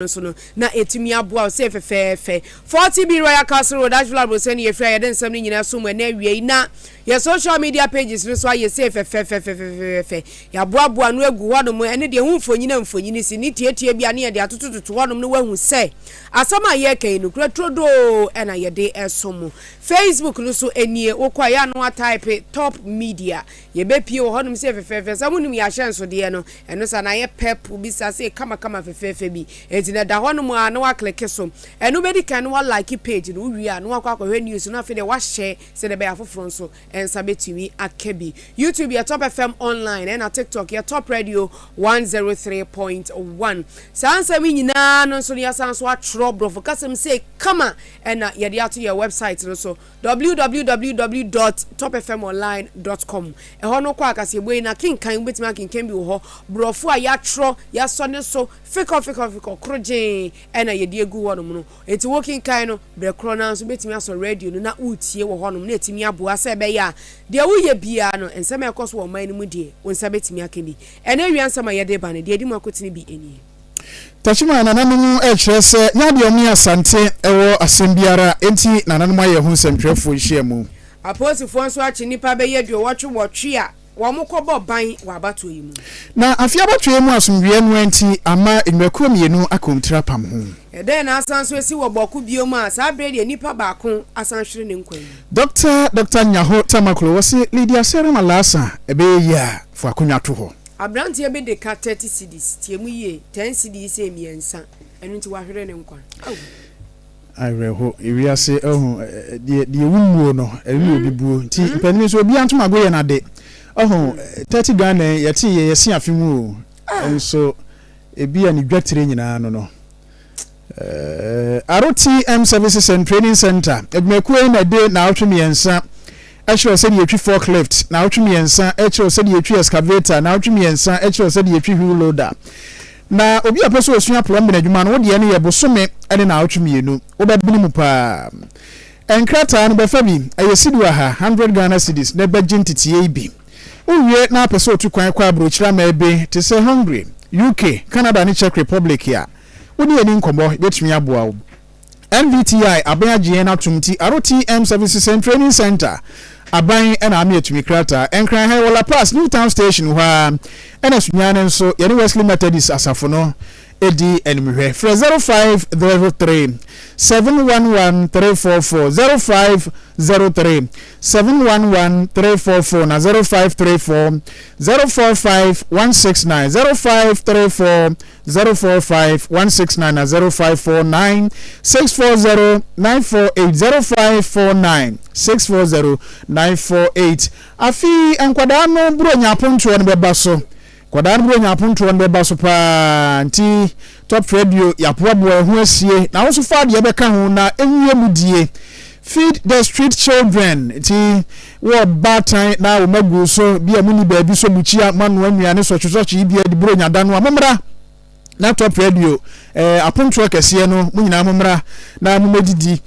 so no na etimi aboa se fefefe 40B Royal Castle Road Ashville Broseni yefra yeden nsem ni nyina so mo na awie na your social media pages no so aye se fefefe ya boa no egu hodom ene de hu mfonyini si ni tietie bia ne de atototo hodom no wahu se asama ye kan no kura trodo ena ye de esomo Facebook no so enie wokwa ya no type top media ye be pie hodom se fefefe samunum ya hyenso de no eno sa na ye pep bi sa se kama fefefe bi na da hono mu na wa click so enu be di kan wa like page no wi a no wa kwakwa news no afi de wa share se de be afoforo so ensa betimi akebi YouTube ya Top FM online and TikTok ya Top Radio 103.1 sansa mi nyina no so ya sanso atro bro for kasem say kama and ya de ato your website no so www.topfmonline.com e hono kwa Kasiebo na kinkan betimi akinkan bi wo ho brofo a ya tro ya so ne so fiko kroje ena yedi egu wonum no enti working kind no bre krona so betimi aso radio no na utie wo honum na etimi aboa se be ya de woye bia no ensem ekoso wo man mu die wonsa betimi akeni ena wiansama yede ba ne de edi makotini bi eni tachima nananum echrese nya de omi asante ewo asembiara enti nananum aye hu nsentwefo hyiamu aposifo nso achi nipa be ye de wotwe a wamukobo ban wabato yimu na afia bato yimu asumwie no enti ama enwekuo mienu akomtira pam ho eden na asanso esi wo boku biom a sa brede nipa baako asanhwere ne nkwan Dr. Nyaho Tamaklo wasi Lydia Sere Malasa ebe ya fo akonwa to ho abranti ebe de ka 30 cedis tiemu ye 10 cedis emiensa enu nti wahwere ne nkwan Ireho iwiase ohun de wumuo no elu obibuo nti mpani so obi antoma goye na de 30 Ghana yati yesi afimu so ebi ani dwatire nyina no RTM Services and Training Center edmekue na de na otwemiensa ehwe se de yetwi forklift na otwemiensa ehwe se de yetwi excavator na otwemiensa ehwe se de yetwi wheel loader na obi apeso osua plumbing adwuma no wo de ne ye bosome ene na otwemienu obabini mu pa enkrata no befa bi ayesidu aha 100 Ghana cedis na bejintitie bi uwie na apeso otu kwan kwa abrochira ma ebe te se Hungary UK Canada ni Czech Republic ya woni ani nkombo betumi aboa NVTI abanya gye na tumti RTM Services and Training Center aban ena ame etumi krata enkran ha wala pass New Town Station wa ena sunyane nso ye Wesley Methodist asafo no edi enmihwe 0503 711 344 0503 711 344 na 0534 045 169 0534 045 169 na 0549 640 948 0549 640 948 afi enkwada no bro nya ponto no beba so kwada no bro nya ponto no beba so pa nti Top Radio yapoabo hu asie na wo so fa de beka ho na enwie mudie feed the street children ti wo batan na wo magu so bia muni ba bi so buchia manu anuane so twetwe bia de bro nya da no amomra na Top Radio aponto kese no munyina amomra na amumedidi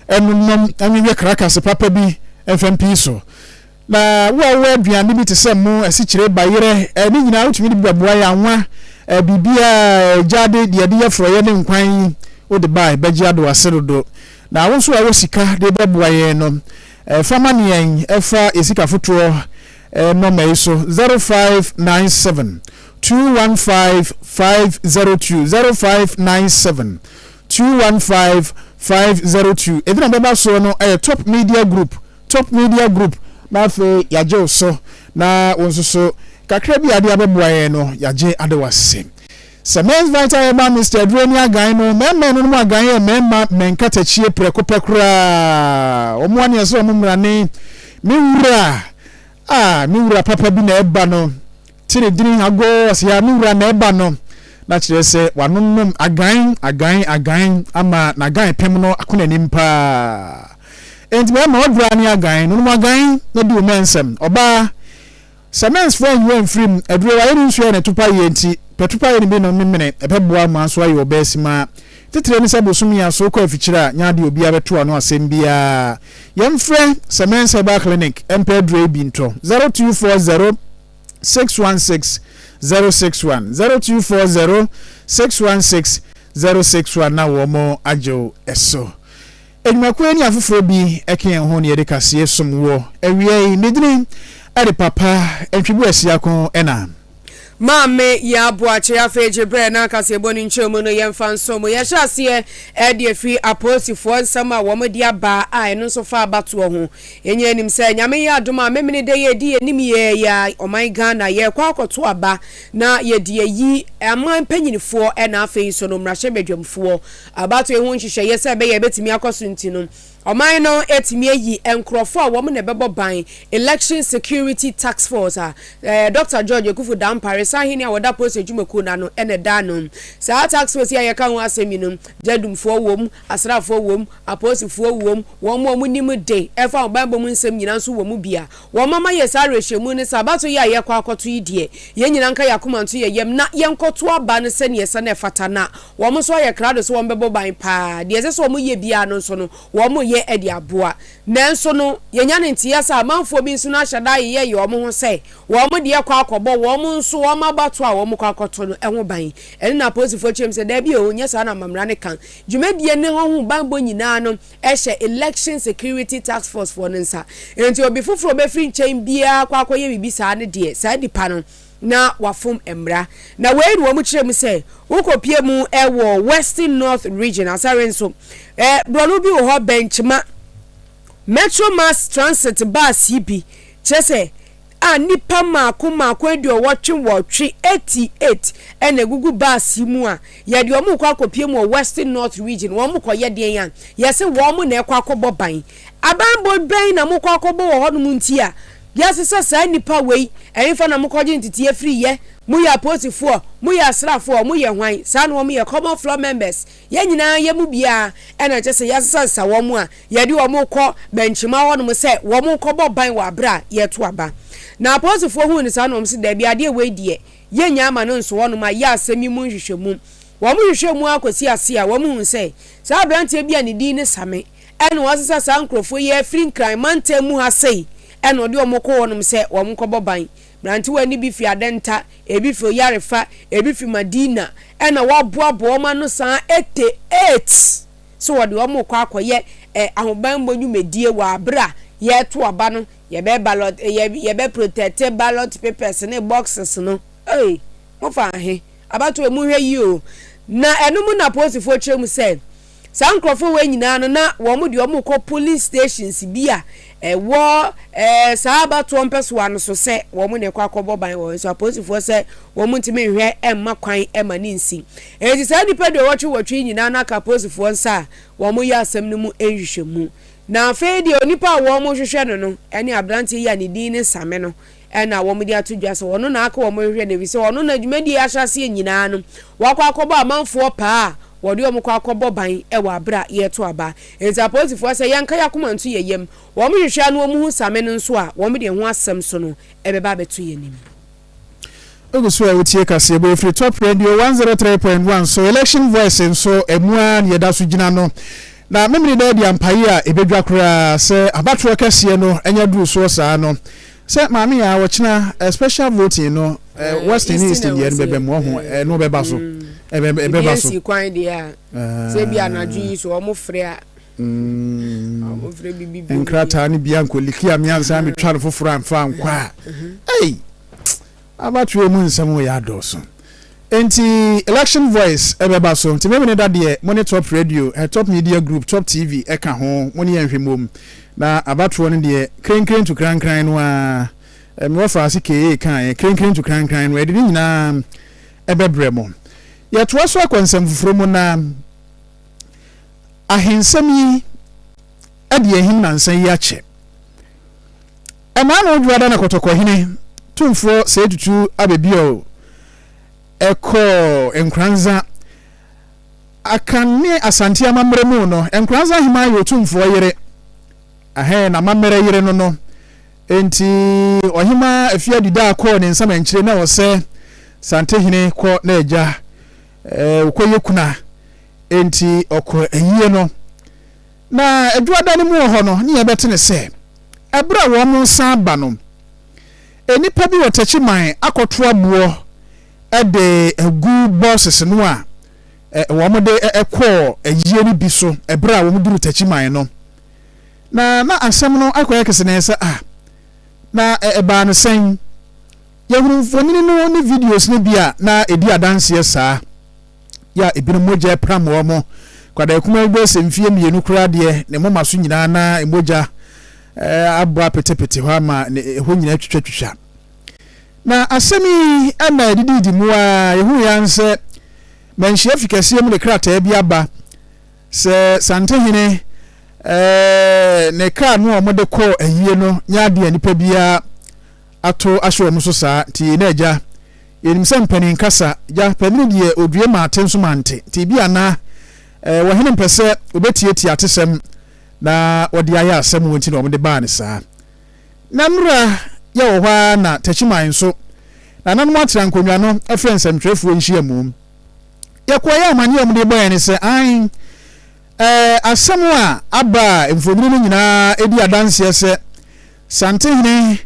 enunnom anwe krakas papa bi FMP so na wo aduane bi te se mu asikyire bayere ni nyina utumi de baboa ya anwa bibia jade de de yefro ye ne nkwan wo de bai beji ado aserodo na wo so awo sika de baboa ye no fama nien efa esika fotoro no mai so 0597 215 502 0597 215 502 edina baba so no Top Media Group na fe yaje so na wonso so kakra bi ade abeboa ye no yaje adewase Semens Vital Eba Mr. Adrenia Gan no memma no mu agan ye memma menkata chie prekopekra omuane eso omumrane miwura papa bi na eba no tire dini hago sia miwura na eba no na kire se wanonnom agan ama na gan pem no akona nimpa enti memma odrania agan no mu agan na di omensem oba Semens for you and free adrewa yin so na tupa yenti petupa yin bi no memene ebeboa ma so ayo obesima titire ni sabosumi aso ko afikyira nya de obi abeto ano asem bia yemfre Semens Herbal Clinic empedre binto 0240 616 061 0240 616 061 na wo mo ajo eso enwakwe ni afoforo bi eke ho ne yede kase somwo awie medini ade papa Antwi Boasiako ena Maame Yaa Boakye afeje bre na Kasiebo ni nchemu no yemfa nsomo ya hyase de afi aposifo nsama wo mo dia ba a eno so fa abato ho enye nim se nyame ya adoma memene de ye di enim ye ya oman Ghana ye kwa akoto aba na ye de yi aman panyinifo na afei so no mrahye bedwamfo abato ehu nhihye ye se be ye betimi akoso ntino oman no etimi yi enkrofo a wo mo ne bebo ban election security task force Dr. George Ekufu Dampare sahini a woda post ejumako na no ene da no sa task force ya yeka ho asemi no jadumfo wom asrafo wom aposifo wom wom mo nim de efa obambo mu nsem nyina so wom bia wom mama ye sa rehwemu ne sabato ya yekwa akoto idie ye nyina nka yakomanto ye yem na yenkoto aba ne se ne yesa na fata na wom so ye krado so wom bebo ban pa de ese so wom ye bia no so no wom ye edi aboa nanso no yenya ne ntia sa amanfo bi nso na hyada ye wom ho se wom de yakwa akobo wom nso wom abato a wom kwa akoto no eho ban ene na posifo chem se da bi o nya sa na mamra ne kan dwumadie ne ho banbo nyina no ehye election security task force for nsa enti obi foforo be free chain bia kwa akoye bibi sa ne de sa dipa no na wafom emra na weeru wo mu kirem se wokopie mu ewo Western North region asare nso bronu bi wo ho benchma Metro Mass Transit bus bi chese a nipa maako edio wotwe 88 ene gugu bus mu a ye de omu kwa kopie mu Western North region wo mu koye de yan ye se wo mu na ekwa kobo ban abanbo ban na mu kwa kobo wo hono mu ntia yasisa sa nipa wei enfa na mu koje ntiti afri ye mu ya posifo mu ya asrafo mu ye hwan sa no mu ye common floor members ye nyina ye mu bia ena chese yasisa sa wo mu a ye de wo mu ko benchima ho no mu se wo mu ko bo ban wa bra ye to aba na posifo hu ni sa no mu se da bia de wei die ye nya ama no nso wo no ma ya asemi mu hwehwemu wo mu hwehwemu akosi ase a wo mu hu se sa brantie bia ne di ne same ena wasisa sa nkrofo ye free crime mante mu ha sei eno odi omoko wonum se womkobo ban branti wani bi fi adenta ebi fi yarefa ebi fi Madina ena waboabo oma no san 88 so wodi omoko akoye ahoban bonwumedie wa abra ye to aba no ye be ballot ye be protect ballot papers ne boxes no mo fa he abato emu hwe yi o na enu mu na posifo trem se sankrofo we nyina no na wo mu de omoko police stations bia wo saaba to mpeso ano so se wo mu ne kwa akobo ban wo so aposifo se wo mu ntime hwe emma kwan emma ni nsi enti sa dipa de wotwe nyina na ka aposifo nsa wo mu ya asem no mu enhwehwemu na fe de onipa wo mu hwehwe no no ene abrantie ya ne din ne same no ena wo mu de atodwa so wono na aka wo mu hwehwe ne bi se wono na dwumadi ahyase nyina no wakwa akobo amanfo pa wodi omukwa akobo ban ewa abra ye to aba enti aposifo se yanka yakomantu yeyem wo mu hwehwe no mu hu same no nso a wo mu de ho asem so no ebeba beto yenim oguso awutie Kasiebo free top radio 103.1 so election voice so emua ne yeda so gina no na memri da dia mpaye a ebedwa kora se abatro kase no enya duru so saa no se maame ya wochina special voting no Western East ye bebe mo ho no beba so ebeba so si kwan dia se bia anadwi so omo frɛ a omo frɛ bibi enkrata ni bia nkoliki amiansa mi twa no foforo amfa nkwa abatwe mu nsɛm ya doso enti election voice ebeba so nti me da de monitor radio top media group top tv eka ho woni yenhwemom na abatwo no de krenkren to krankran no a me wo fa ke kan krenkren to krankran no edini nyina ebebremo ye to so akonsem fufuro mu na ahensam yi ade ahim nansan yi ache emano dwada na kotoko hene tumfo se tutu abebio eko enkranza akane asante amamre mu no enkranza hima yotumfo yere ahe na mamere yere no enti ohima afia dida akọ ne nsama nkyire na wose sante hine kọ na eja ukoye kuna enti okọ eyiye no na eduada ne mu ho no ne yebete ne se ebra wo mu nsa ba no enipa bi wotachi man akoto abuo ede egu bosses no a wo mo de ekọ ayie ni bi so ebra wo mo duru tachiman no na asem no akoya kesene se na eba no sen yehuru mfonini no ni videos ni bia na edi adanse saa ya ebinu moja pram wo mo kwada kuma egbe semfie mienu kura de ne mo maso nyina na emoja abwa petepete ho ama ho nyina twetwetwa na asemi ana dididi mu a yehu yanse manhie fikase mu le krata bia ba se santehene ne ka no mo de ko ayie no nyaade anipa bia ato ahwe mu so saa ti na agya yenim se mpanin kasa ja panin de odue ma atenso mante ti bia na wo hene mpese obetietie atesem na wodi aya asem wonti no mo de ba ne saa na mra ya wo hwa na tachiman so na nan atra nkonwa no afrens amtrefu nhia mum ya kwa ya mani omde boy ne se an asem a aba mfoduru no nyina edi adanse se santehene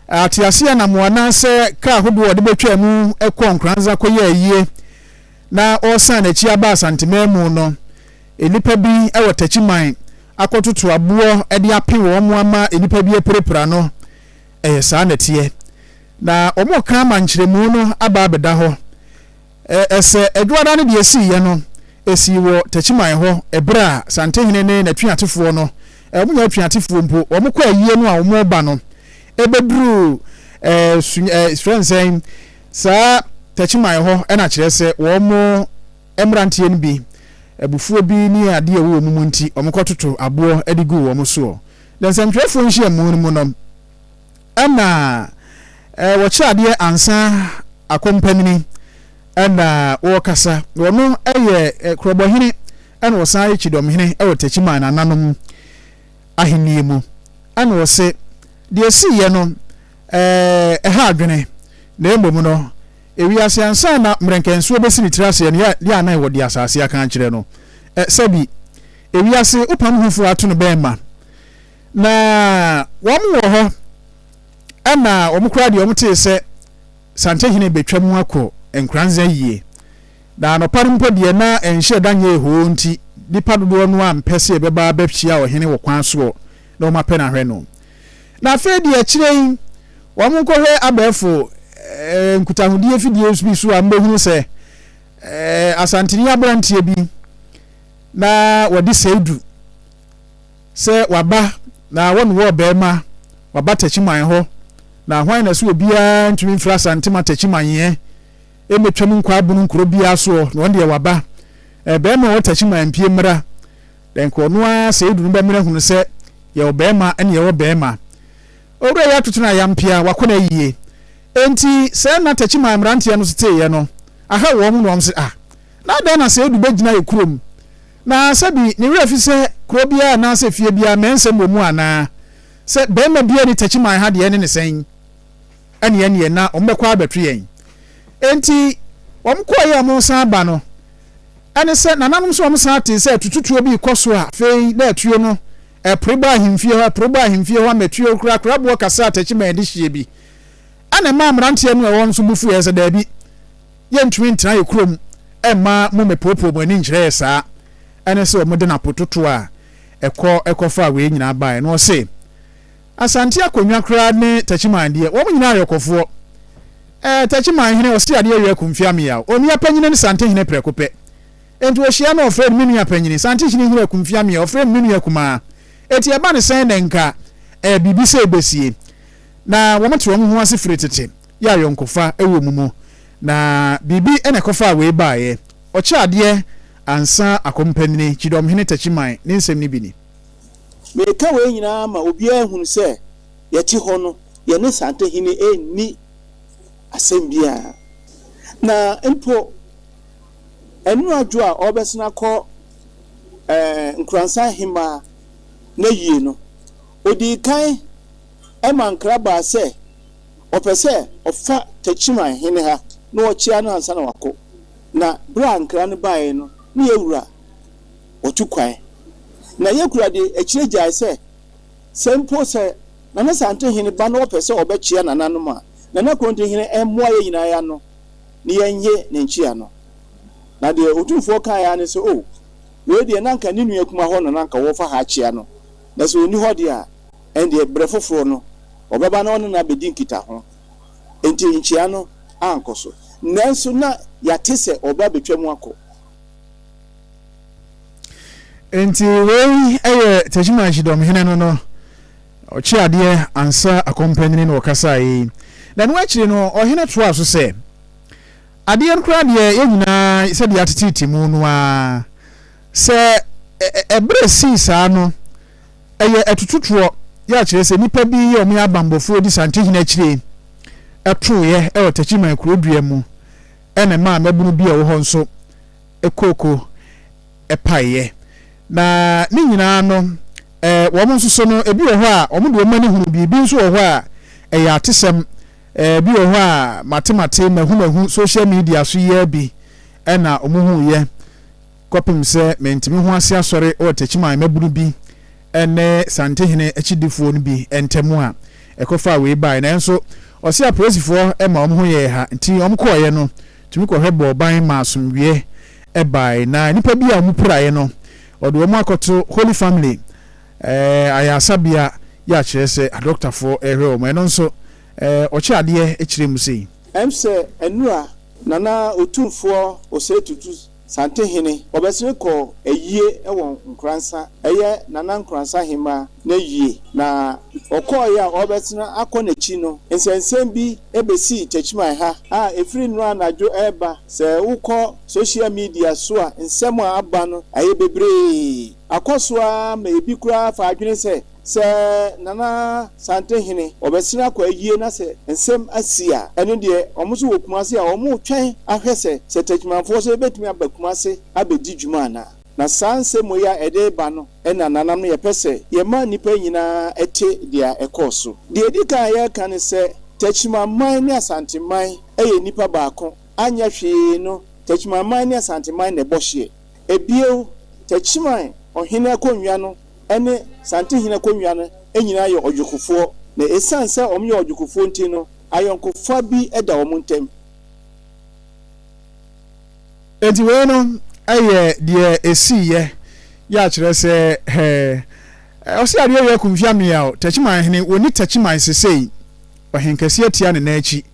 atiasia na muana se ka hodo ode betwa mu ekonkranza koye ayie na osan na chi aba santememu no enipa bi ewo tachiman akototo abo ede ape wo mo ama enipa bi eprepra no saa netie na omo ka mankyeremu no aba abeda ho ese edwada ne de esi ye no esi wo tachiman ho ebra santehene ne na twiatefo no omo twiatefo mpo omo kwa ayie no a omo ba no ebedru friends sa tachiman ho na kire se wo mo emrantie no bi ebufuo bi ni ade ewo mu nti omokototo abo edigu wo mo so den santwefo nhia mu no ana wo cha ade ansa akompanini ana wo kasa wo no eye krobohene ana wo sai chidomhene ewo tachiman ananom ahenie mu ana wo se de si ye no ha adwene na embom no ewiase ansa na mrenkenso obesini trase ne ya na wo de asase aka kire no sabi ewiase upam hufu atu no bema na wo ho ana wo mkura de wo mte se santehene betwam akọ enkranza yie da no parumpo de na enhye danye ho nti dipa dodo no ampese ebeba bepchia wo hene wo kwan so na wo mapena hwe no na afedi akire wo mkohwe abefo nkutahudie fidie bi so ambehunu se asantini abrantie bi na wadi seidu se waba na wonu wo bema waba tachiman ho na hwan na so obia ntumi mfra santima tachiman ye emetwam nkwa bunu nkro bia so na wonde waba bema wo tachiman pie mra den ko no seidu no bemra hunu se ye obema ene ye obema owura ya tutuna yampia wakona yie enti se na tachiman mrantie no siteye no aha wo mu no se na da na seidu begina ye kurom na sabi ni refi se krobia na se fie bia mensem mu ana se bema bia ni tachiman ha de ne sen ene na ombekwa abetwe yen enti omkọ ya mo san ba no ane se nananum so om san te se tututuo bi koso a fei na atuo no preba himfie ho ametuo kura bo kasa tachiman de hie bi ane ma mrantie no e won so bufu ye se da bi ye ntumi ntra ye krom ma mo mepopo mo ani nkyere saa ane se mo de na pototo a ekofa we nyina bae no se asante akonwa kra ne tachiman de wo nyina ayekofo tachiman hene o si ade ye kumfia me ya oni apanyine ne sante hene prekope enti wo hia na ofred minu apanyine sante hene hene kumfia me ya ofred minu yakuma eti eba ne sen nenka bibi se ebesie na wo mete wo ho ase fritete ya yonkofa ewo mumu na bibi ene kofa we bae o cha ade ansa akompanini chidom hene tachiman ne nsem ni bini me ka we nyina ma obi ahunu se yati ho no ye ne sante hene eni asembia na empo enu adwo a obesina kọ nkransa hima na yie no odi kan emankra ba se opese ofa tachiman hene ha na ochia no ansa na wako na bra nkra ne bae no ne yewura otukwan na yekura de akire jai se sempo se na na sante hene ba no opese obechia nananum a na na konte hene emmoa ye nyina ya no ne yenye ne nchia no na de otumfo kan ya ne so oh we de nanka ni nua kuma ho no nanka wo fa ha chia no na so oni ho de a en de brefoforo no obeba na ono na bedi nkita ho enti nchia no ankoso nanso na yate se oba betwam akọ enti we tejima jidom hene no ochi ade ansa accompany no kasa yi na no akire no ohene to aso se ade nkra de yenyina se de atititi mu no a se ebre si saa no etututuo ya kire se nipa bi omo abambofo di sante hene akire etoye tejima kurodua mu ene ma mabunu bi wo ho nso ekoko epaye na ni nyina no wo mo nso no ebi wo ho a wo mo de mani hunu bi nso wo ho a ya atesem bi wo ho a matemate mahu social media so ye bi na omuhu ye kopim se mentimi ho ase asore o tachima mabunu bi ene santehene achidifo no bi entemu a ekofa we bai na enso osi apresifo ma omuhu ye ha nti omkoye no tumi ko hebo ban masumwie bai na nipa bi a mupuraye no odo mo akoto Holy Family ayasabia ya chese a doctor for ehwe mo no nso ochi ade echire mu sei emse enura nana otumfo osetutu santehene obesire ko eyie ewon nkransa eye nana nkransa hima na yie na okoye a obesina akonachi no ensensem bi ebesi techima ha a efiri nura najo eba se uko social media so a nsem a aba no aye bebre akosoa ma ebi kura fa adwene se nana santehene obesina ko ayie na se nsem asia eno de omuso wokumase a omu twen ahwese se techimanfo so betumi abakumase abedi dwuma na sanse moya edeba no ena nanam no yepese yema nipa nyina ete dia ekoso de edika ya kan se techimaman ne asanteman eye nipa baako anya hwe no techimaman ne asanteman ne bohye ebio techiman ohene akonwa no ene santehene akonwa no enyina ye odwokofo na esanse omye odwokofo nti no ayonkofo bi eda omuntem enti we no aye de esiye ya kire se osi ade ye kumfia me ya tachima hene woni tachima sesei ohenkasi atia ne na achi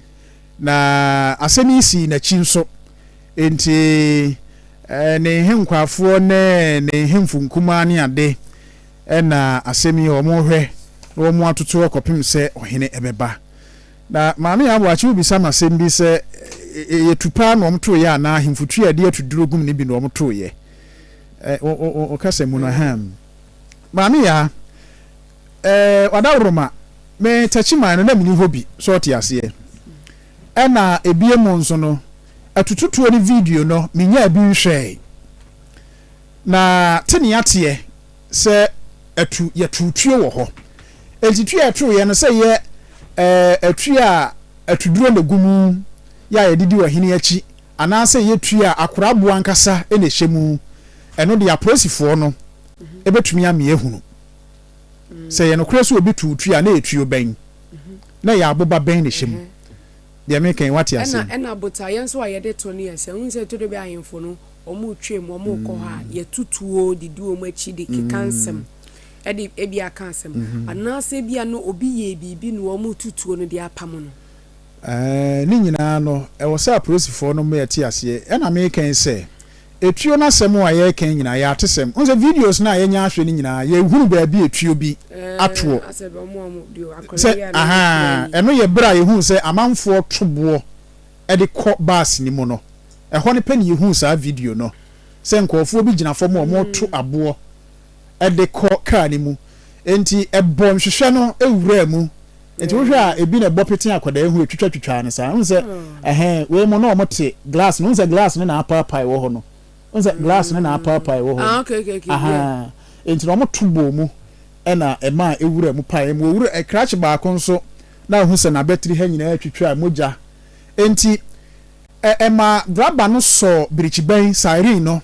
na asemi si na chi nso enti ne henkwafo ne hemfunkuma ne ade na asemi omo hwe no mo atoto okopim se ohene ebeba na Maame Yaa Boakye obi sama sembi se yetupa no omto ye ana hemfutu ade atuduro gum ne bi no omto ye o kasemu no ham Maame Yaa wadawroma me tachima no na mini hobi so otiase na ebiemu nso no atututuo ni video no minya bi nhwe na tene atie se atu yetutuo wo ho entitu yetu ye no se ye atu a atuduro na gumu ya yedidi wahini achi anase yetu a akorabo ankasa ene hyemu eno de aposifo no ebetumi ame ehunu se ye no kreso obi tutu a na etuo ben na ya aboba ben ne hyemu de American what ya say ena bota yenso ayede to ne yese unse to de be ahemfo no omu twem omu ko ha ye tutuo didi omu achi de kekansem edi ebi akansem anase bia no obi ye bibi no omu tutuo no de apam no ni nyina no e wo sa prosifo no me yati ase ena American say etuo na semu a ye kan nyina ya atesem unse videos na ye nya ahwe ni nyina ye hunu ba bi etuo bi atuo aha eno ye bra ye hu se amanfo tobo e de kọ bus ni mu no e ho ne pani ye hu sa video no se nkofo bi gina fo mo to abo e de kọ ka ni mu enti e bom hwehwe no ewura mu enti wo hwe a ebi na bo pete akoda ehu etwitwa ne sa unse we mo no mo te glass no unse glass no na apa wo ho no unse glass no na apa wo ho okay aha enti no mo tubo mu ena ema ewura mu pae mu ewura ekrach baako nso na hu se na battery ha nyina atwitwa moja enti ema grabber no so birichiban siren no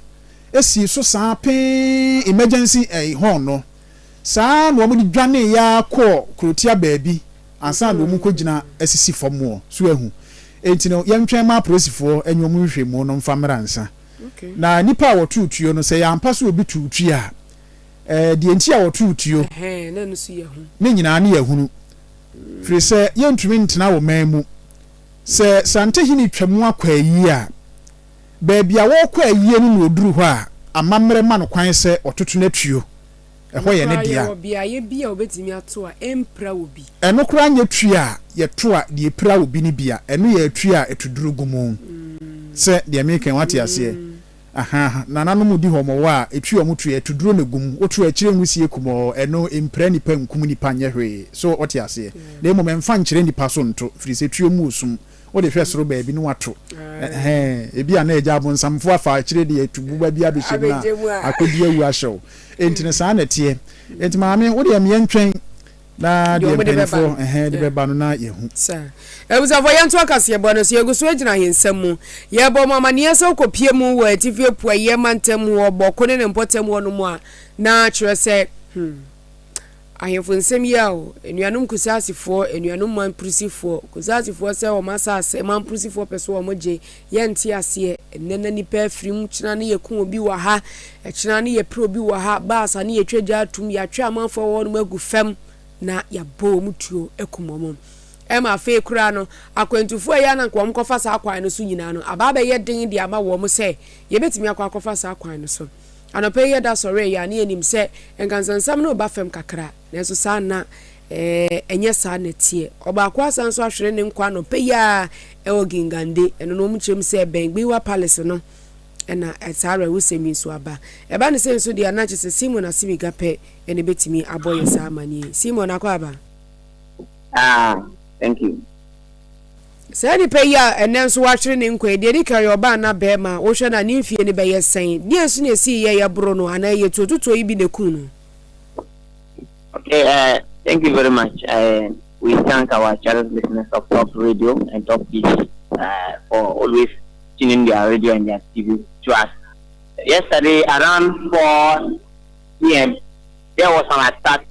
esi so saa pe emergency horn no saa no mo di dwane ya kọ krotia baabi ansa no mu kogina asisi fom so ahu enti no yentwen ma prosifo enwom hwehwemu no mfamra nsa Okay. Na nipa wo tutuo no se ya ampa so obi tutu a de enti a wo tutuo na no so ye hu ne nyina na ye hunu firi se ye ntumi ntena wo man mu se sante hini twamu akwa yi a baabi a wo kwa yi no na oduru hɔ a amamre ma no kwan se ototo na tuo ɛhɔ yɛ ne dia obi a ye bia obetimi ato a empra obi ɛno kora nya tui a ye to a de epra obi ne bia ɛno yɛ tui a etuduru gumu se de American wate ase aha nanano mu di homo wa etui omo tui etuduru na gumu otu akire nwusie kumo ɛno empra nipa nkum nipa nya hwe so wate ase na emo memfa nkyere nipa so nto firi se tui omu osum o de hwɛ soro baabi no wato ebi a na eja abonsamfo afa akire de etubu ba bi abehye na akodi awu ahyew entine saa na tie enti maame wo de me ntwen na de benefo de beba no na yehu sa ebuzafo yanto Kasiebo no so yeguso agina hensam mu ye bo mama ne yesa kopie mu wa atifie pua ye mantam oboko ne mpotam no mu a na kyerɛ sɛ ahemfo nsɛm yi a o enuanom kusasifo enuanom manprusifo kusasifo sɛ o masase manprusifo pɛso o mogye ye nte ase enena nipa afirim kyina ne yɛku obi wɔ ha ɛkyina ne yɛpre obi wɔ ha baasa ne yɛtwagya atum yɛatwa amanfo wɔ no magu fam na yɛbɔ mutuo ekumomom ema fe kura no akwantufo ya na nkwom kofa sa akwan no so nyina no ababa ye den de ama wo mo sɛ yɛbetimi akwa sa akwan no so anope ye da sɔre ya ne anim sɛ enkansansam no ba fam kakra na so sa na enye sa na tie ɔbaako asan so ahwere ne nkwa no pe ya ɛwɔ gingande ɛno no mu kyerem sɛ Bengbiwa Palace no ɛna ɛtare wusemi so aba ɛba ne sɛ so de anache sɛ Simon Asimiga pɛ ɛne betimi abɔ ye sa amanie Simon akwa aba thank you. Say ni pay ya enen so wahwere ne nkwa de di kan yoba na bema wo hwe na ne mfie ne beye sen de ensu ne si ye ya bro no ana ye tototo yi bi ne kun no. Okay, thank you very much. We thank our channel listeners of Top Radio and Top TV for always tuning their radio and their TV to us. Yesterday around 4 p.m. there was an attack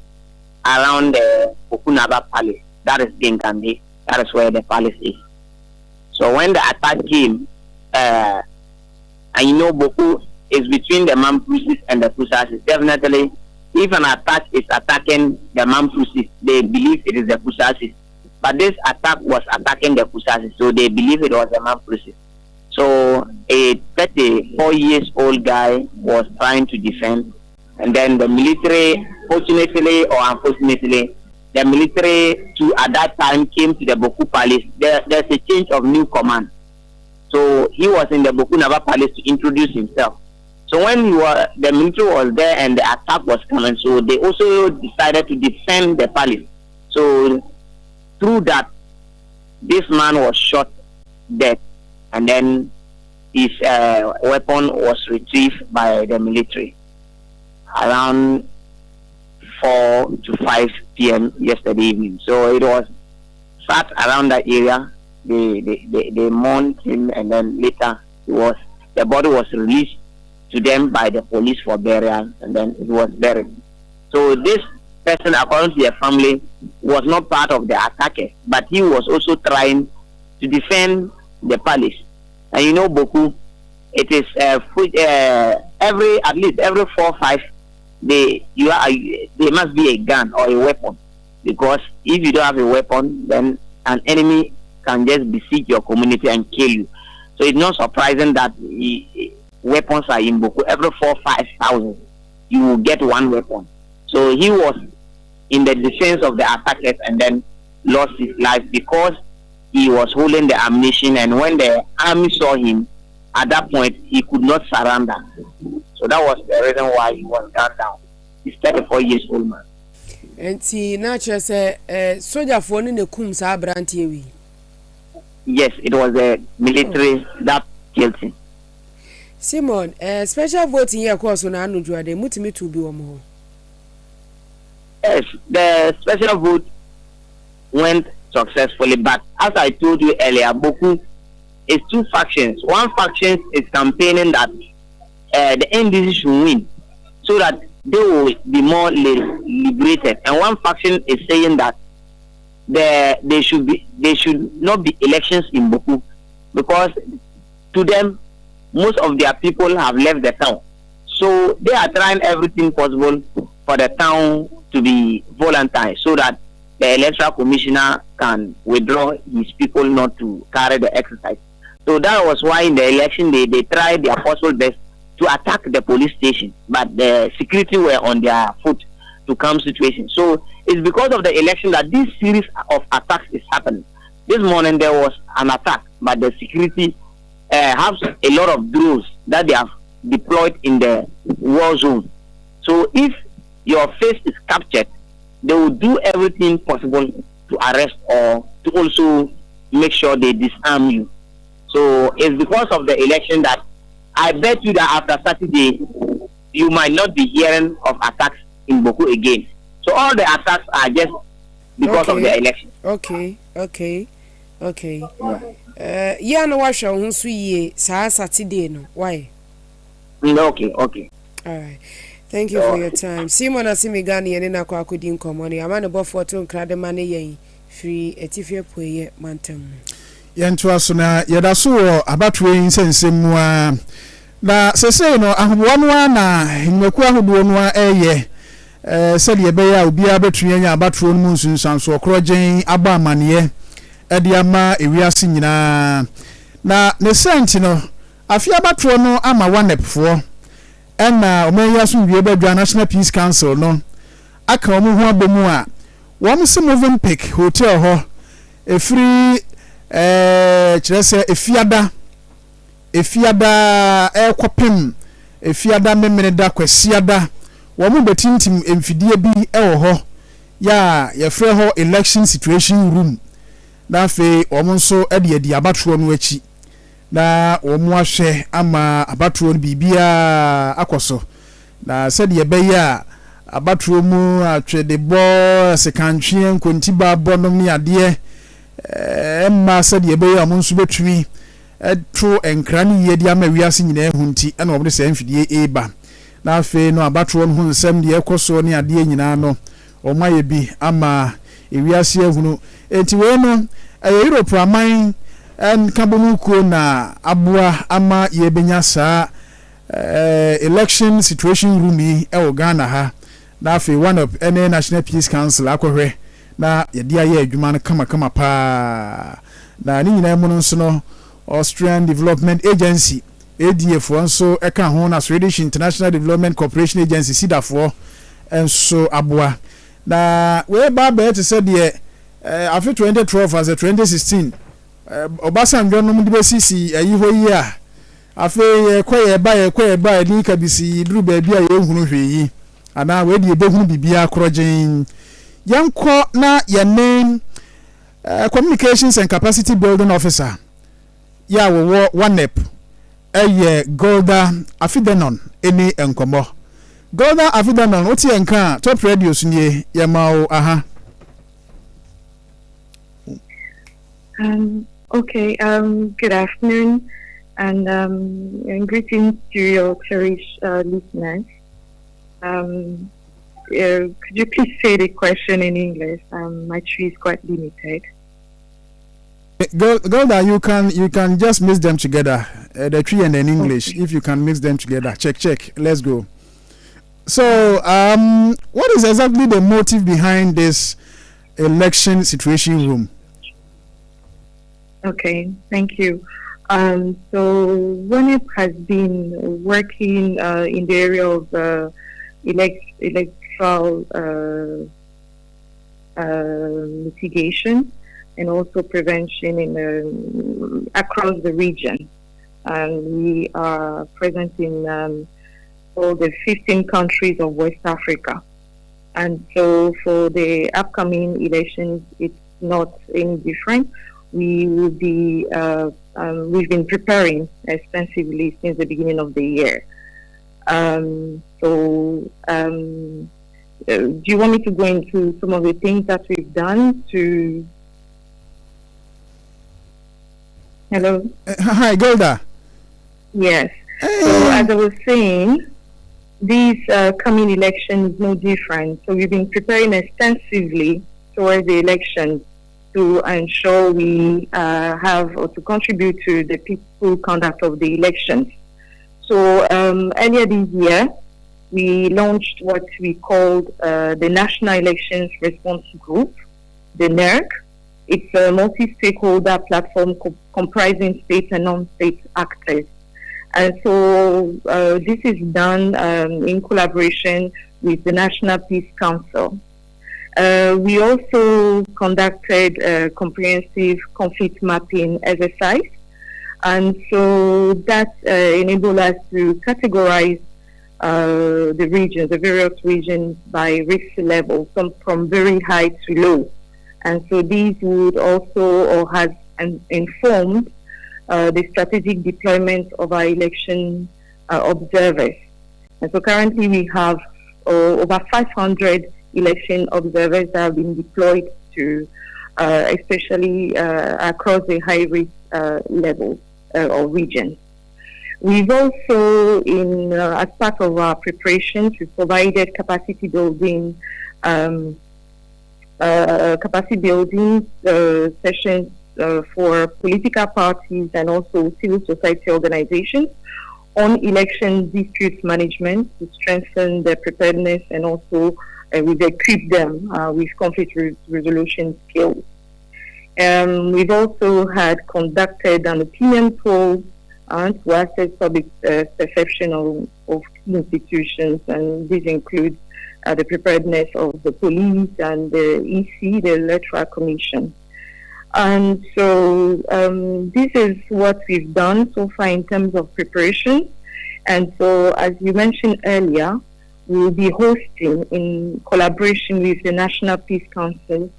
around the Okunaba Palace. That is Ginkande. That is where the palace is. So when the attack came, and you know Boku is between the Mampusis and the Pusasis. Definitely, if an attack is attacking the Mampusis, they believe it is the Pusasis. But this attack was attacking the Pusasis, so they believe it was the Mampusis. So a 34-year-old guy was trying to defend, and then the military, fortunately or unfortunately, the military at that time came to the Boku Palace. There's a change of new command. So he was in the Boku Naba Palace to introduce himself. So when the military was there and the attack was coming, so they also decided to defend the palace. So through that, this man was shot dead, and then his weapon was retrieved by the military around 4 to 5 p.m. yesterday evening. So it was sat around that area. They mourned him, and then later the body was released to them by the police for burial, and then it was buried. So this person, according to their family, was not part of the attackers, but he was also trying to defend the palace. And you know, Boku, it is at least every 4 or 5. There must be a gun or a weapon, because if you don't have a weapon, then an enemy can just besiege your community and kill you. So it's not surprising that weapons are in Boku. Every 4,000 or 5,000, you will get one weapon. So he was in the defense of the attackers and then lost his life because he was holding the ammunition, and when the army saw him, at that point he could not surrender. So that was the reason why he was gunned down. He's 34-year-old man. And see, naturally, say, soldier for the kum sa branti. Yes, it was the military that killed him. Simon, special voting here course on anu juade mutimi to be omo. Yes, the special vote went successfully, but as I told you earlier, Boku is 2 factions. One faction is campaigning that the NDC should win, so that they will be more liberated, and one faction is saying that there should not be elections in Boku, because to them most of their people have left the town. So they are trying everything possible for the town to be volatile so that the electoral commissioner can withdraw his people not to carry the exercise. So that was why in the election they tried their possible best to attack the police station, but the security were on their foot to calm situation. So it's because of the election that this series of attacks is happening. This morning there was an attack, but the security has a lot of drones that they have deployed in the war zone. So if your face is captured, they will do everything possible to arrest or to also make sure they disarm you. So it's because of the election that I bet you that after Saturday, you might not be hearing of attacks in Boku again. So all the attacks are just because of the election. Okay. Yeah, no, wash on Saturday, no. Why? Okay. All right. Thank you for your time. Simon Asimigani and Nako Akudin Komoni. I'm on the buff for to crowd the money free etifia puye mantam. Yentua sona yadaso abatwe insense mua na sese no ahobonwa na nweku ahobonwa said ye beya obi abetwe anya abatwe no munsunsan so okrogen aba amane ede ama ewiase nyina na ne senti no afia abatwe no ama wanepfo na omeyaso wie badwa National Peace Council no aka omo ho abomu a wom se moving pick hotel ho efiri kirese efiada ekopem efiada memreda kwasiada wom betintim emfidie bi ho ya yefre ho election situation room na fe wom nso edi abatro no achi na wom ahwe ama abatro no bibia akoso na said ye beya abatro mu atwede bo sekantwe nkontiba bonom ni ade emma said ye beya mo nso betumi tro enkrani ye dia ma wiase nyina ehunti na wom de se mfidie eba na afe no abatro no nsem de ekoso ni ade nyina no omaye bi ama ewiase ehunu enti we no Europe aman en kabonuko na abua ama yebenya saa election situation room yi Ghana ha na afi one of any National Peace Council akohwe na yedi aye adwuma no kama pa na ni nyina mu nso no Austrian Development Agency ADF nso eka ho na Swedish International Development Corporation Agency SIDA enso abua na we ba be to say de after 2012 as a 2016 Obasanjo no mudi besisi ayiho yi a afi koye ba ni kabisi duru ba bia ye hunu hweyi ana we de behunu bibia krogen yanko na your name communications and capacity building officer ya wo wanep Golda Afidenon eni enkomo Golda Afidenon oti enka top radio sunye yamao aha. Okay, good afternoon and greetings to your cherished listeners. Could you please say the question in English? My tree is quite limited. Golda, you can just mix them together, the tree and in English. Okay. If you can mix them together, check. Let's go. So, what is exactly the motive behind this election situation room? Okay, thank you. So WANEP has been working in the area of electoral mitigation and also prevention in across the region. And we are present in all the 15 countries of West Africa. And so for the upcoming elections, it's not any different. We will be, we've been preparing extensively since the beginning of the year. Do you want me to go into some of the things that we've done to... Hello? Hi, Golda. Yes. So as I was saying, this coming election is no different. So we've been preparing extensively towards the elections to ensure we have or to contribute to the peaceful conduct of the elections. So earlier this year, we launched what we called the National Elections Response Group, the NERC. It's a multi-stakeholder platform comprising state and non-state actors. And so this is done in collaboration with the National Peace Council. We also conducted a comprehensive conflict mapping exercise. And so that enabled us to categorize the regions, the various regions by risk level, some from very high to low. And so these would also or has informed the strategic deployment of our election observers. And so currently we have over 500 election observers that have been deployed to, especially across the high risk levels or regions. We've also, as part of our preparations, we provided capacity building sessions for political parties and also civil society organizations on election dispute management to strengthen their preparedness and also we've equipped them with conflict resolution skills. We've also had conducted an opinion poll to assess public perception of institutions, and these include the preparedness of the police and the EC, the Electoral Commission. And so this is what we've done so far in terms of preparation. And so, as you mentioned earlier, we will be hosting, in collaboration with the National Peace Council,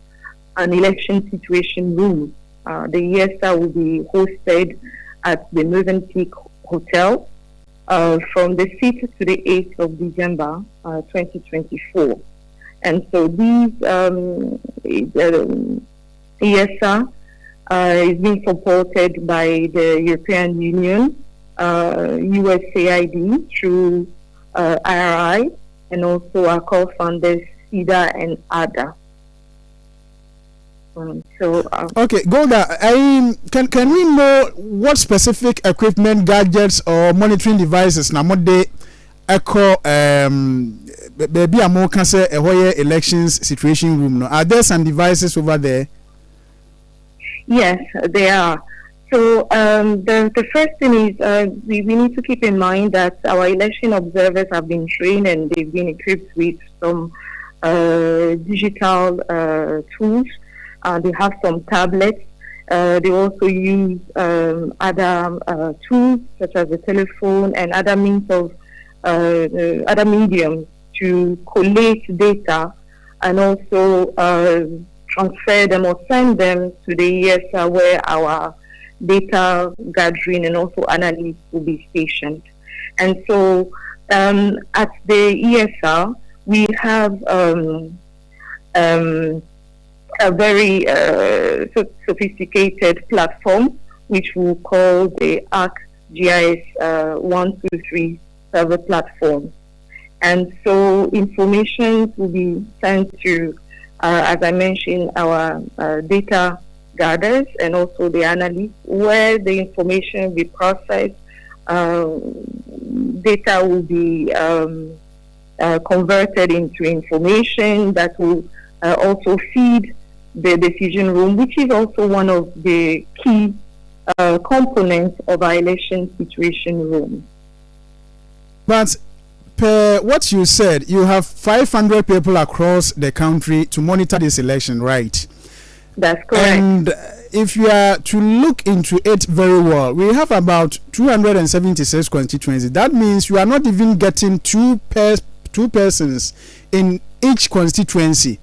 an election situation room. The ESA will be hosted at the Movenpick Hotel from the 5th to the 8th of December 2024. And so these ESA is being supported by the European Union, USAID through IRI, and also our co-founders SIDA and ADA. Okay, Golda, can we know what specific equipment, gadgets, or monitoring devices na mode echo baby amo can say a elections situation room? No, are there some devices over there? Yes, there are. So the first thing is we need to keep in mind that our election observers have been trained and they've been equipped with some digital tools. They have some tablets. They also use other tools such as the telephone and other means of other mediums to collate data and also transfer them or send them to the ESA where our data gathering and also analysts will be stationed. And so at the ESA, we have a very sophisticated platform, which we'll call the ArcGIS 123 server platform. And so information will be sent to, as I mentioned, our data gatherers and also the analysts, where the information will be processed. Data will be converted into information that will also feed the decision room, which is also one of the key components of our election situation room. But per what you said, you have 500 people across the country to monitor this election, right? That's correct. And if you are to look into it very well, we have about 276 constituencies. That means you are not even getting two persons in each constituency.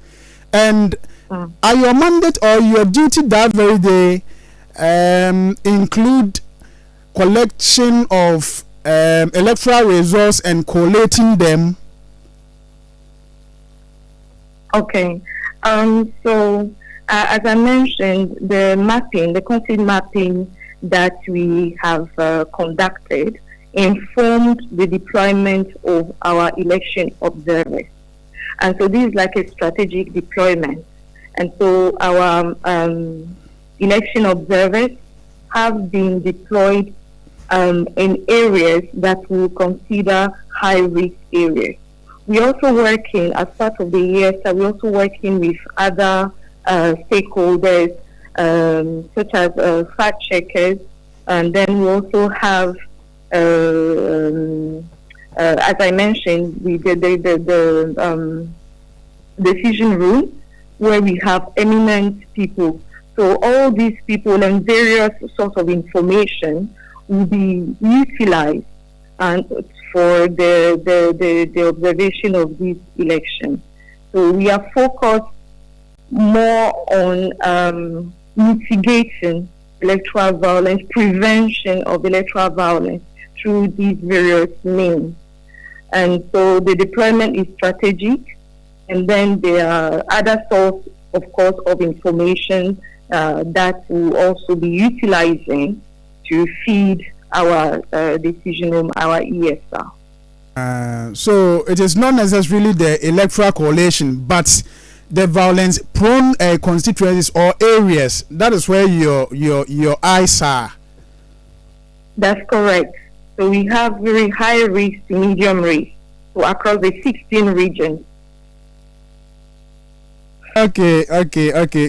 And are your mandate or your duty that very day include collection of electoral results and collating them? Okay. So as I mentioned, the mapping, the conflict mapping that we have conducted informed the deployment of our election observers. And so this is like a strategic deployment. And so our election observers have been deployed in areas that we consider high-risk areas. We also working as part of the ESA. We're also working with other stakeholders, such as fact checkers, and then we also have, as I mentioned, the decision room, where we have eminent people. So all these people and various sorts of information will be utilized and for the observation of these elections. So we are focused more on mitigating electoral violence, prevention of electoral violence through these various means. And so the deployment is strategic, and then there are other sources, of course, of information that will also be utilizing to feed our decision room, our ESR. So it is not necessarily the electoral coalition, but the violence-prone constituencies or areas. That is where your eyes are. That's correct. So we have very high risk to medium risk, so across the 16 regions. Okay.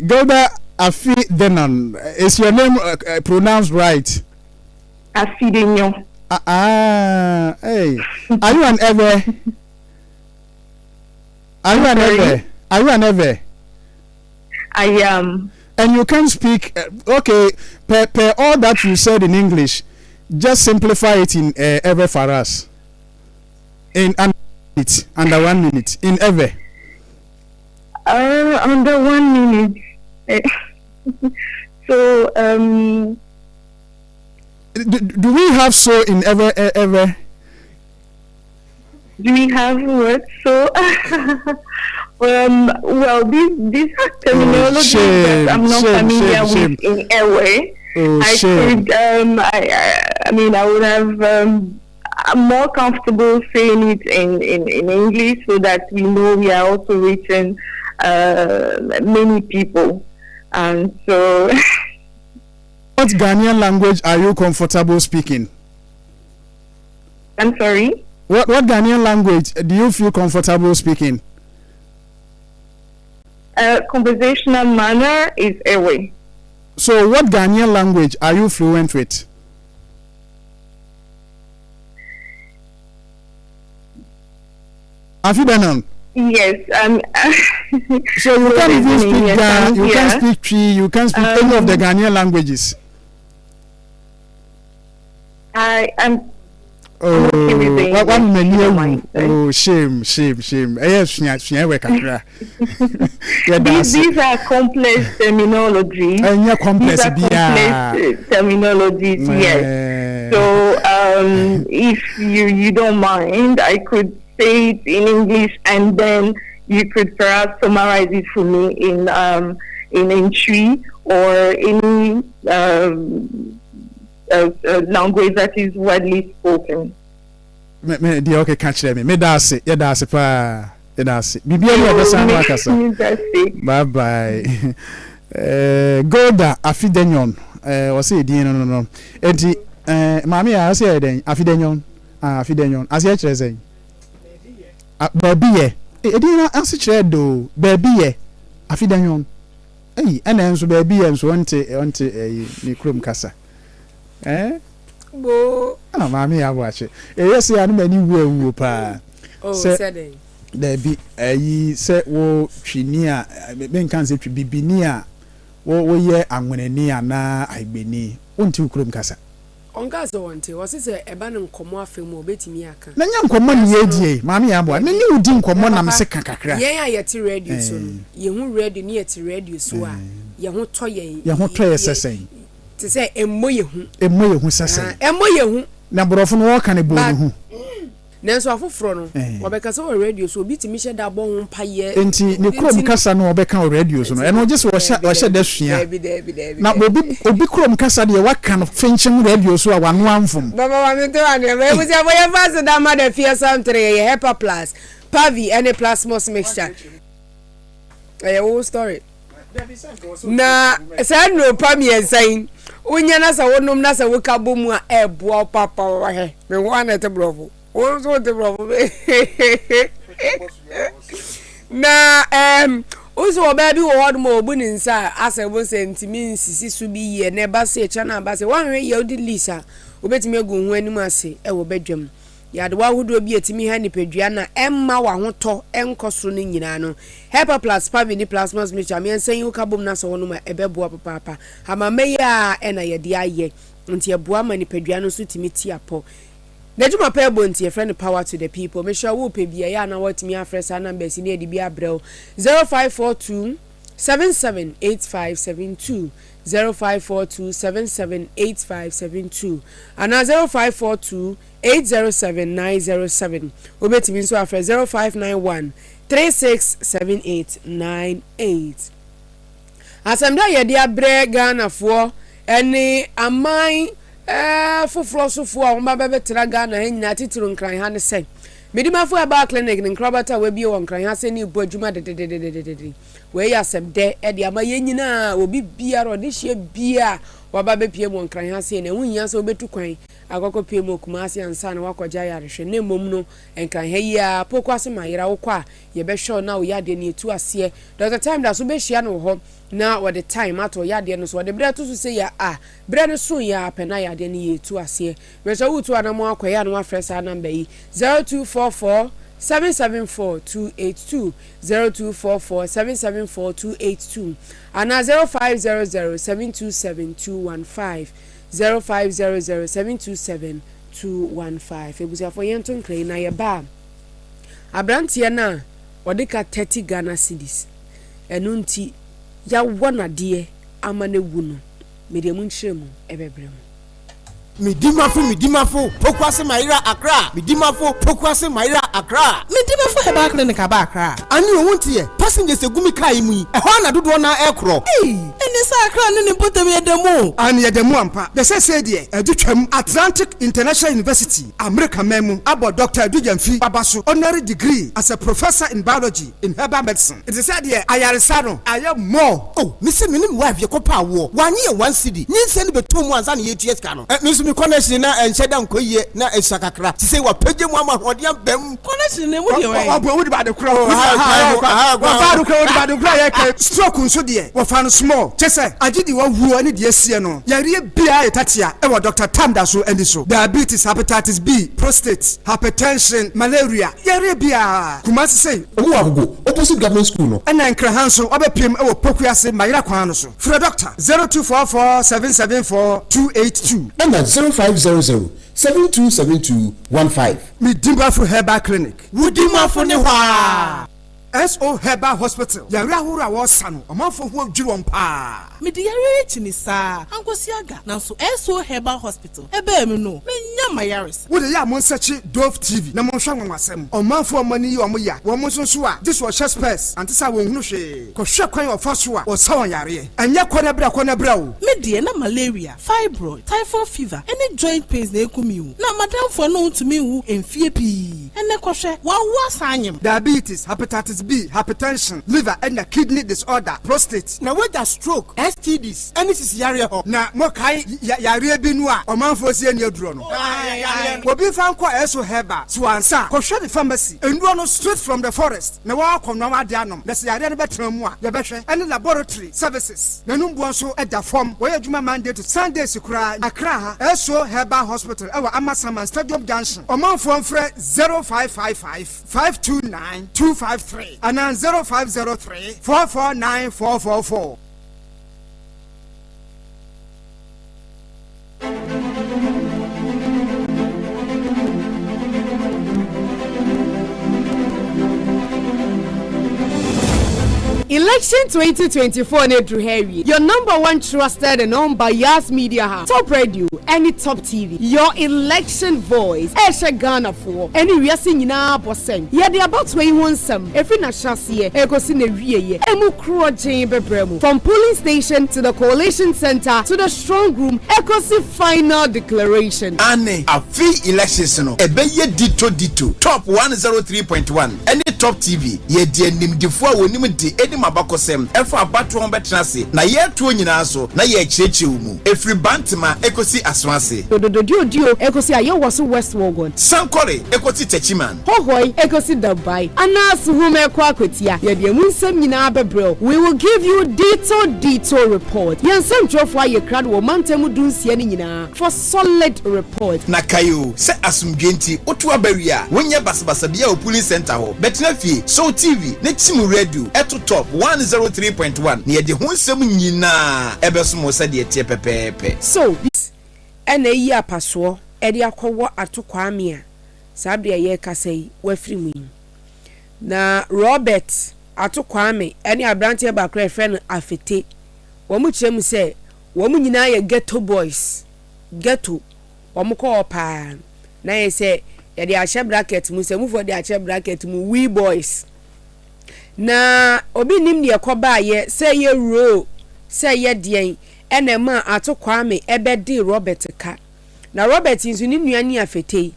Gilda Afi Denon, is your name pronounced right? Afidenyo. Hey, are you an ever? Are you an ever? Are you an ever? I am. And you can speak. Okay, per all that you said in English, just simplify it in ever for us. In under 1 minute. In ever. Under 1 minute. So do we have so in ever? Do we have what? So well, this terminology that I'm not familiar with in airway. I mean, I would have. I'm more comfortable saying it in English so that we know we are also reaching many people. And so, what Ghanaian language are you comfortable speaking? I'm sorry? What Ghanaian language do you feel comfortable speaking? Conversational manner is Ewe. So what Ghanaian language are you fluent with? Have you been on? Yes, so you can't even speak Ghana, you can't speak Twi, you can't speak any of the Ghanaian languages. I'm oh, shame. These are complex terminologies. Terminologies, yes. So if you don't mind, I could say it in English, and then you could perhaps summarize it for me in Antwi or any language that is widely spoken. Me the okay catch them. Me that's it. Yeah, that's it. Bye bye. Golda Afidenyon. What's it? No. Enti Maame Yaa say den Afidenyon. Afidenyon. As you say. Baby ye. Edina anse chere do. Baby ye. Afidenyon. Eh, ana enso baby ye enso onte ni krom kasa. Bo Maame Yaa Boakye. Yes ya no mani wu pa. Oh, said there be say wo twini a me kan say bibini a wo ye anwenani ana agbeni wonti ukrom kasa. Onga so wonte wo se eba ne nkomo afemu obetimi aka. Na nya nkomo ne ye die Maame Yaa Boakye. Ne udi nkomo na me se kakakra. Yen ya yeti radio so no. Ye hu radio ne yeti radio so a ye ho to ye sesen. Ti say emmo ye hu sesen. Emmo ye hu. Na borofo no wo kan bo ne hu. Nenso afoforo no obekasa o radio so obitimi hye da bo ho mpaye enti ne krom kasa no obeka o radio so no eno je so wo hye da sua na obi krom kasa de waka no fenchen radio so a wano amfom baba wa me to ane me buzi aboye fast da ma da fie something ye Hepa Plus Pavi and a plasmos mixture wo story na sa no pa mi ensan wonya na sa wonom na sa woka bomu a ebo papa wa he me wana te brofo wo so te brofo na ozo obabi wo hod mo obu ni nsa asebo sentimi nsisi su bi ye na ba se cha na ba se wanwe ye odi lisa obetimi egu hu anim ase wo badwam ya de wa hodo bi etimi ha nipadua na emma wa hoto enkoso no nyina no Hepa plus Pavini plasmas micha me ensan yu kabom na so wono ma ebeboa papa ha Maame Yaa ena ye de aye nti eboa ma nipadua no so timi ti apo na juma pa ebo nti friend power to the people me sure wo pe bia ya na watimi afresa numbers ni e di bia brel 0542 778572 0542 778572 and 0542 807 obetimi nso afre 0591 367898 asamda ye dia bre Ghana fo eni amai foforo sofo a won ba betra Ghana nyina titiro nkran ha ne se medimafo aba clinic ne nkrabata we bi won nkran ha se ni bu adwuma de we ya sem de e dia ma ye nyina obi bia ro de hye bia waba be pie mo nkran ha se ne wunya so betu kwan akoko pie mo kumase ansa na wakọja yarehwe ne mom no nkran ha yi a pokwase mayira wo kwa ye be show na wo yade ne etu ase the time da so be hia no ho na what the time ato yade no so the bre to so say ya bre no so ya pena yade ne etu ase we so wutu anamo akoya no afresa number yi 0244 774282 0244 774282 and 0500 727215 0500 727215 ebusia for yento nkrai na ye ba abrantie na odika 30 Ghana cedis enu nti ya wona de amane wu no mediamu nchiremu ebebremu Midimafo pokwase Maira Accra Midimafo pokwase Maira Accra Midimafo heba clinic aba Accra ani owuntie passengers egumi kai mu e ho na dodo na ekro eni sa Accra ne botem yedemu ani yedemu ampa de se de adutwam Atlantic International University America memu abo Dr. Adujamfi babaso honorary degree as a professor in biology in herbal medicine it is said here ayaresa no aye more misi minim wife ye kopa wo wanye 1 cedi nyinse ne betum anza na yetu ska no mi connection na encheda nkoye na esakakra ti say wa page mu amahode bam connection ne mu de we wo di ba de kura ho wa fa do kura wo di ba de kura ye ka stroke nso de wo fa no small chese agidi wa wu ani de asie no yare bia etatia e wo Dr. Tamda so andi so diabetes hepatitis B prostate hypertension malaria yare bia kuma say owo agogo opposite government school no na nkra hanso obepiem e wo pokuase mayira kwan no so free doctor 0244 774 282 and 0500 727215 Midimafo Herbal Clinic Wudimafo ne hwa SO Herbal Hospital yare ahura wo sano omanfo ho adwiro mpa mede yare chini sa ankosiaga nanso SO Herbal Hospital ebe me no menya mayaris wode ya mo nsachi Dove TV na mo hwa nwanwasem omanfo amani yi omo ya wo mo sonso a this was chest space antisa wo hunu hwe ko hwe kwan of faso a wo sawon yare anya kwana bra o medie na malaria fibroid typhoid fever any joint pains na ekumi hu na madam for no ntumi hu emfie pi ene ko hwe wa sanyem diabetes hepatitis B hypertension liver and kidney disorder prostate na whether stroke STDs any yare ho na mo kai yare bi nu a omanfo sie ni aduro no obi fan ko eso heba so ansa ko hwe the pharmacy enduro no straight from the forest na wa kono ma de anom na se yare no betra mu a ye behwe any laboratory services na no mbuo so eda form wo adwuma Monday to Sunday sikura Accra ha eso heba hospital ewa Amasama Stadium Junction omanfo mfre 0555 529 253 and 0503 449 444. Election 2024 Nedru Harry, your number one trusted and unbiased media house, top radio, any top TV, your election voice, Esha Ghana for any reason na bosen. Yeah, they about 21 some. Every national year, Ecosin Rie, Emu Kro Chamber Bremo. From polling station to the coalition center to the strong room, Ecosin final declaration. Ane, a free elections no. Ebeye dito top 103.1. Any top TV, ye di enim difua wo nim di eni mabakosem efa abato on betrase na ye to nyina so na ye chieche mu efri bantima ekosi aswase dododio ekosi ayewo so West Wogon sankore ekosi techiman hohoi ekosi Dubai anasu hume kwa kwetia ye de munsem nyina bebrel we will give you detailed report yansem twofo aye krad wo mantemu dunsia ni nyina for solid report na kayo se asumdwenti otu abaria wonye basabasa bia o police center ho betina fie so TV ne chimu radio eto top 103.1 ne de hunsem nyina ebeso se de tie pepepe so ena yi apaso ede akọwọ atokwame a sabe ye kasai wafiri mu na Robert atokwame ene abrante ba kra friend afete wo mu kyerem se wo mu nyina ye ghetto boys ghetto wo mu ko pa na ye se ye de ahye bracket mu se mu fo de ahye bracket mu we boys na obi nim ne yekoba ye se ye ro se ye den ene ma atokwame ebe di Robert ka na Robert nso ni nuani afete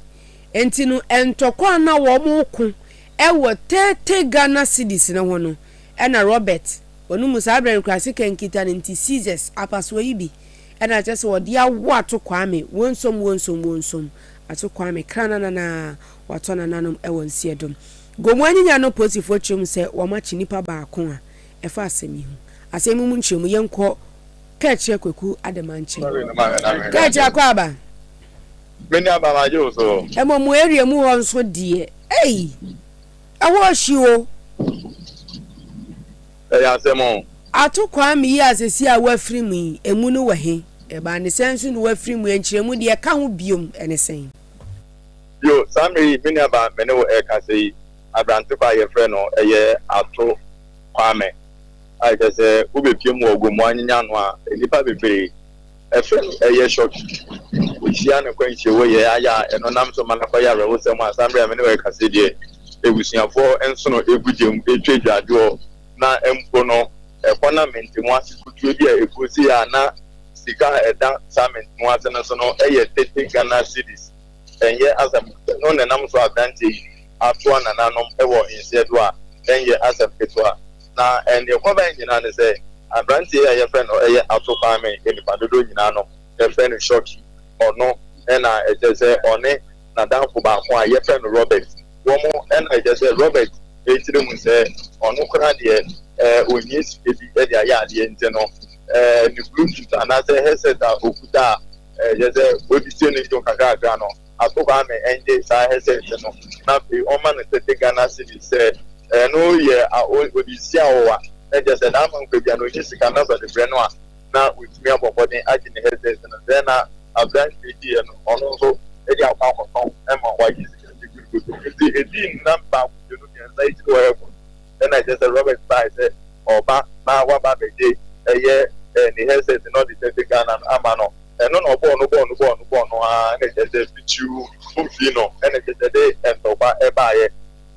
enti no entokwa na wo mu ku ewo tete Ghana cedis na hono ena Robert onu musabren krasi kenkita nti Caesars apaso yibi ena chese wo dia wo atokwame wonsom atokwame krana na watona nanom ewo nsiedom gomwanyinya no posifo chum se wo machi nipa ba ko a efa asemi hu asemi mu nchemu yenko kache kweku ademanche kache akwaba meni abamajo so emo mu area mu ho nso die awo shiwo ya semo atokwame yi asesi a wafiri mu emu no wahe ba ne sensu no wafiri mu enchiremu de ka ho biom ene sen yo samri meni aba mene wo ekase abrante kwa ye frɛ no eye ato kwame ai kase ube piem wo gomu anyanya no a nipa bebre efren eye shock ushia ne kwanche wo ye aya eno nam so manakwa ya rewo semu asambre amene we kase die ebusuafo enso no egudem etwedwado na empo no economy mu asikutu bi a ekosi ya na sika eda summit mu asena so no eye 30 Ghana cedis enye asem no ne nam so advantage ato na nanom ewo insedo a enye asem ketwa na ene kwaba nyina ne se abranti ya friend no eye ato kwame enipa dodo nyina no e friend shocky ono ena ejese one na danfo ba ko a ye friend Robert womo ena ejese Robert etire mu se ono kra de onyes ebi e de aya de ente no ni bluetooth ana se headset a okuta ejese odise ni to kakaka no ato kwame enje sa headset no na pe o man se Ghana city se no ye odisia owa ejese na man ko bia no nyesi kana so de breno a na utimi abobodin agi ne headset no then na abran pedi no ono so e dia kwa koton e ma wa yi sika edin number ku no dey inside the web then I just Robert Sai say oba na wa ba beje eye ni headset no dey take Ghana amano no no bo ah na just pichu mfi no na just dey entoba e ba ye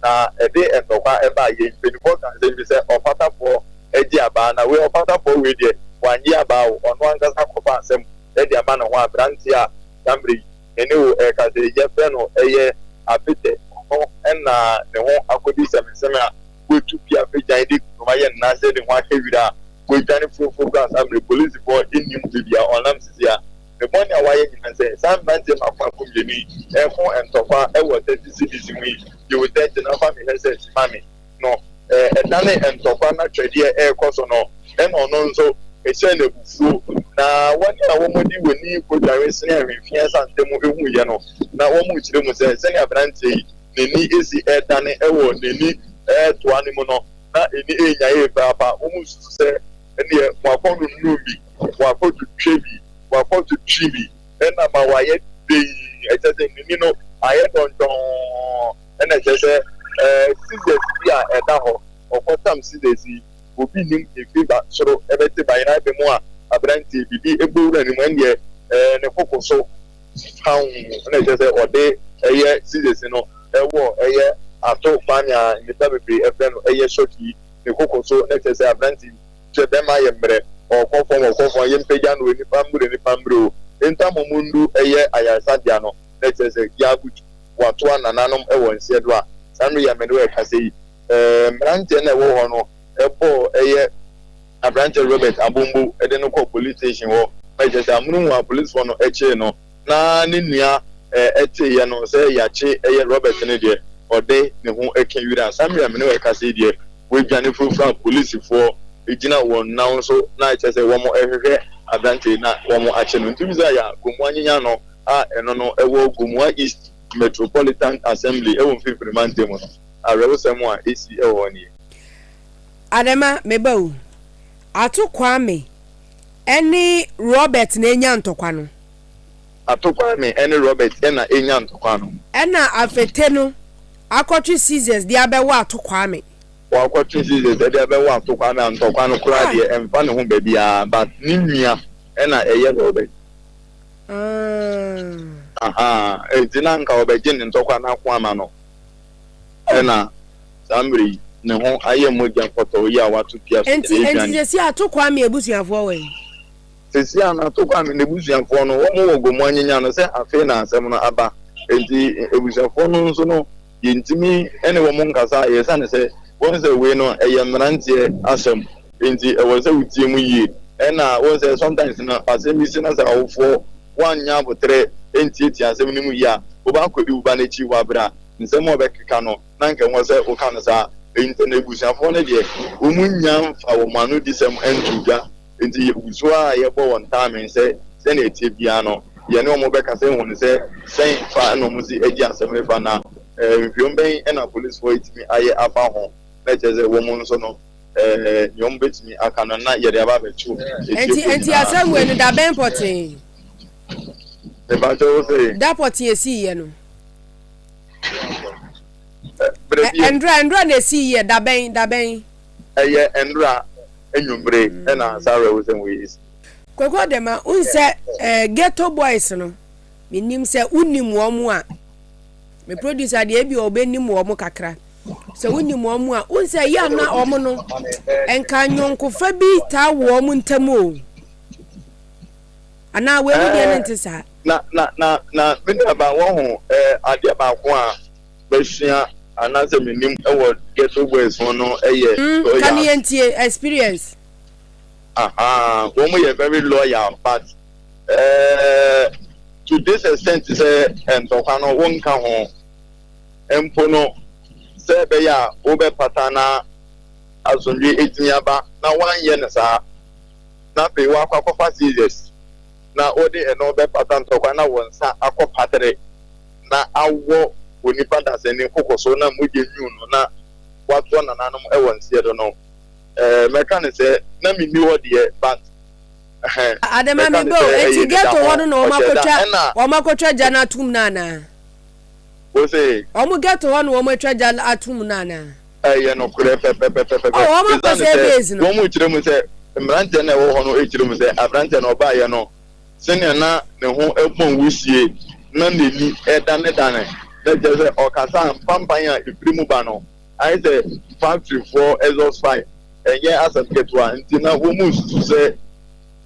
na e dey entoba e ba ye penifo kan say be say opata for eji aba na we opata for we dey wanyi aba ono angasa kopa asem e dey aba na ho abranti a Camry ene wo e ka say ye fe no eye apete no na ne ho akodi semeseme a wetu pia fejan di kuma ye na say de ho akewira we tani for gas Camry police for inim bibia onam sisia the money awaye nyina say some bante makwa kumjeni e fon entofa e wo 30 cedis mi you will take na family headset mami no e dane entofa na twede e koso no e no no nso e se na bufu na wani a womodi woni kodwawe sene ahwefia santemu ehu ye no na womu kire mu se sene abrante neni esi e dane e wo neni e to animu no na eni enya e papa womu su se ene wakonu numi wakodu twebi wakodu chibi ena ma waye dey ejese nini no aye donjon ena ejese sizes bia eda ho okotam sizes obi nim efiba soro ebete bayina be mu a abranti bibi egbowura ni mu ene ne kokoso town ena ejese ode eye sizes no ewo eye ato fanya nita bebre efren eye shoki ne kokoso ena ejese abranti chebema yemre okofo yempeja no ni pambro entamomundu eye ayasadia no letese yagutu watu anananom ewo nsiedo a samri ya medo e kasei mrante na ewo ho no ebo eye abrante Robert Abombo e de no call police station ho e je say amunu wa police for no eche no na ne nua ete ye no say yache eye Robert ne de ode ne ho eken wira samia me ne we ka say de we dwane from police for ejina won now so na che say wo mo ehwehwe abrante na wo mo ache no ntumi za ya gomu anyanya no a eno no ewo gomu East Metropolitan Assembly ewo mfifiri mante mo no arewo semo a esi ewo ni Adema mebau atu kwame eni Robert na enya ntokwa no atu kwame eni Robert ena enya ntokwa no ena afete no akotwe Caesars dia bewa atu kwame wa akotwe Caesars dia bewa atu kwame ntokwa no kura de emfa ne ho bebia but ninua ena eye Robert ejina nka obeje ne ntokwa na kwama no ena samri ne ho aye moja foto ya watu pia enti si atokwa me ebusuafo we sisi ana atokwa me ebusuafo no wo mo wogomu anyanya no se afi na asem no aba enti ebusuafo no nso no yentimi ene wo mo nkasa yesa ne se won se we no eye mrantie asem enti e wo se wutie mu yi ena wo se sometimes na asem isi na se awofo wanya botre enti eti asem ni mu yi a wo ba ko bi wo ba na chi wa bra nsem obekeka no na nke wo se wo ka no sa ente busuafo ne de omunya mfa wo manu disem entuga enti yebuso a yebo won time se na etie bia no ye ne omo beka se won se sen fa no muzi egi asem fa na mfiomben ena police for itimi aye aba ho na cheze wo mu nso no nyom betimi aka no na ye de aba bechu enti asem we no da ben potin e ba to se da potin esi ye no Endra na si ye da ben eye endra enyumbre na sare wo se we is kwekwa dem a unse ghetto boys no minim se unim wo mu a me producer de ebi obenim wo mu kakra se unim wo mu a unse ya na omo no enka nyonko fa bi ta wo mu ntamo ana we mu de ntisa na me ba wo ho ade ba ko a beshia anase minim ewo ghetto boys no eye can you entie experience wo mo ye very loyal but to this extent say entokwa no won ka ho empo no se be ya wo be patana azonwi etinyaba na wan ye ne sa na pe wa akwakofa serious na odi eno be patan tokwa na wonsa akopatre na awo onipa da se ne kokoso na moje nyu no na wato na nanom ewon sie do no meka ne se na mi wo de but adema mi bo eti geto wono no o makotwa jana atum nana wo se o mu geto wono o makotwa jana atum nana ye no kure pepe o ma ko se base no wo mu kire mu se mbrante na wo ho no ekire mu se abrante na oba ye no se ne na ne ho ebon wusie na neni edane dane na jese okasa pampanya ifrimu ba no I say factory for exhaust pipe enye asset ketwa nti na wo mu se